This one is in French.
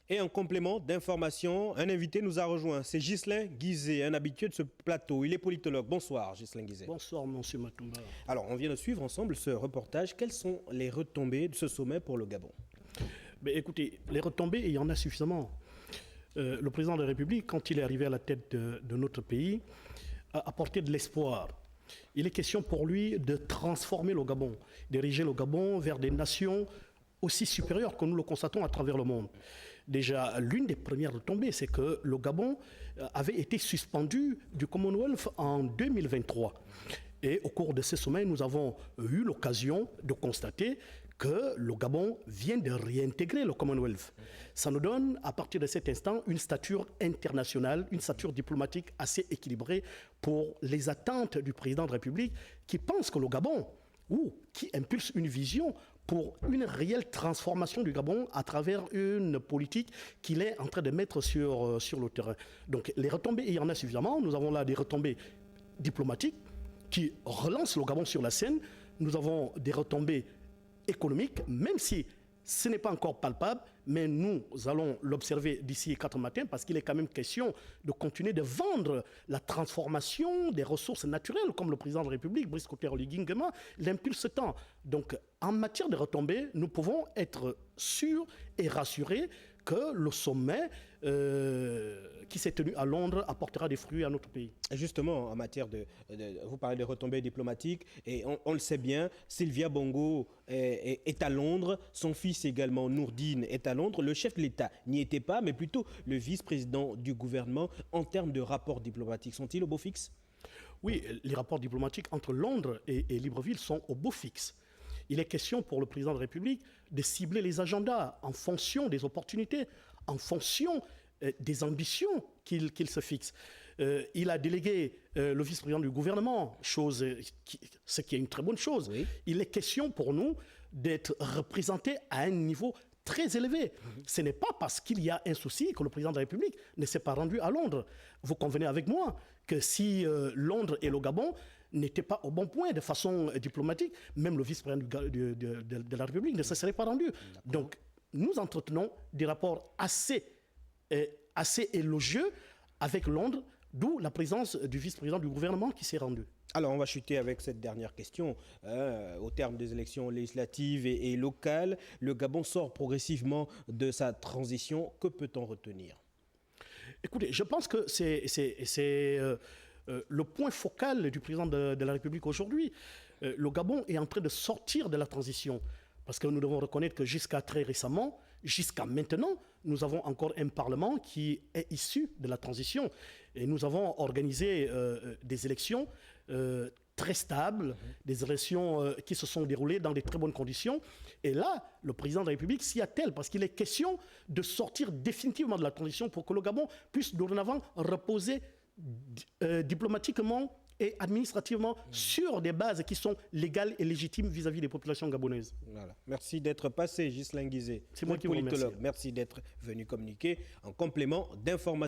Et en complément d'information, un invité nous a rejoint. C'est Ghislain Guizé, un habitué de ce plateau. Il est politologue. Bonsoir, Ghislain Guizé. Bonsoir, monsieur Matumba. Alors, on vient de suivre ensemble ce reportage. Quelles sont les retombées de ce sommet pour le Gabon? Écoutez, les retombées, il y en a suffisamment. Le président de la République, quand il est arrivé à la tête de notre pays, a apporté de l'espoir. Il est question pour lui de transformer le Gabon, diriger le Gabon vers des nations aussi supérieures que nous le constatons à travers le monde. Déjà, l'une des premières retombées, c'est que le Gabon avait été suspendu du Commonwealth en 2023. Et au cours de ce sommet, nous avons eu l'occasion de constater que le Gabon vient de réintégrer le Commonwealth. Ça nous donne, à partir de cet instant, une stature internationale, une stature diplomatique assez équilibrée pour les attentes du président de la République qui pense que le Gabon, ou qui impulse une vision pour une réelle transformation du Gabon à travers une politique qu'il est en train de mettre sur le terrain. Donc les retombées, il y en a suffisamment. Nous avons là des retombées diplomatiques qui relancent le Gabon sur la scène. Nous avons des retombées économiques, même si ce n'est pas encore palpable, mais nous allons l'observer d'ici 4 matins parce qu'il est quand même question de continuer de vendre la transformation des ressources naturelles, comme le président de la République, Brice Clotaire-Oligui Nguema, l'impulse tant. Donc, en matière de retombées, nous pouvons être sûrs et rassurés que le sommet qui s'est tenu à Londres apportera des fruits à notre pays. Justement, en matière vous parlez de retombées diplomatiques, et on le sait bien, Sylvia Bongo est à Londres, son fils également, Nourdine, est à Londres. Le chef de l'État n'y était pas, mais plutôt le vice-président du gouvernement. En termes de rapports diplomatiques, sont-ils au beau fixe? Oui, les rapports diplomatiques entre Londres et Libreville sont au beau fixe. Il est question pour le président de la République de cibler les agendas en fonction des opportunités, en fonction des ambitions qu'il se fixe. Il a délégué le vice-président du gouvernement, ce qui est une très bonne chose. Oui. Il est question pour nous d'être représentés à un niveau très élevé. Ce n'est pas parce qu'il y a un souci que le président de la République ne s'est pas rendu à Londres. Vous convenez avec moi que si Londres et le Gabon n'étaient pas au bon point de façon diplomatique, même le vice-président de la République ne se serait pas rendu. Donc, nous entretenons des rapports assez élogieux avec Londres, d'où la présence du vice-président du gouvernement qui s'est rendu. Alors, on va chuter avec cette dernière question. Au terme des élections législatives et locales, le Gabon sort progressivement de sa transition. Que peut-on retenir? Écoutez, je pense que c'est le point focal du président de la République aujourd'hui. Le Gabon est en train de sortir de la transition. Parce que nous devons reconnaître que jusqu'à très récemment, jusqu'à maintenant, nous avons encore un Parlement qui est issu de la transition. Et nous avons organisé des élections très stables, des élections qui se sont déroulées dans de très bonnes conditions. Et là, le président de la République s'y attelle parce qu'il est question de sortir définitivement de la transition pour que le Gabon puisse dorénavant reposer diplomatiquement et administrativement sur des bases qui sont légales et légitimes vis-à-vis des populations gabonaises. Voilà. Merci d'être passé, Ghislain Guizé. C'est moi qui vous remercie. Merci d'être venu communiquer en complément d'information.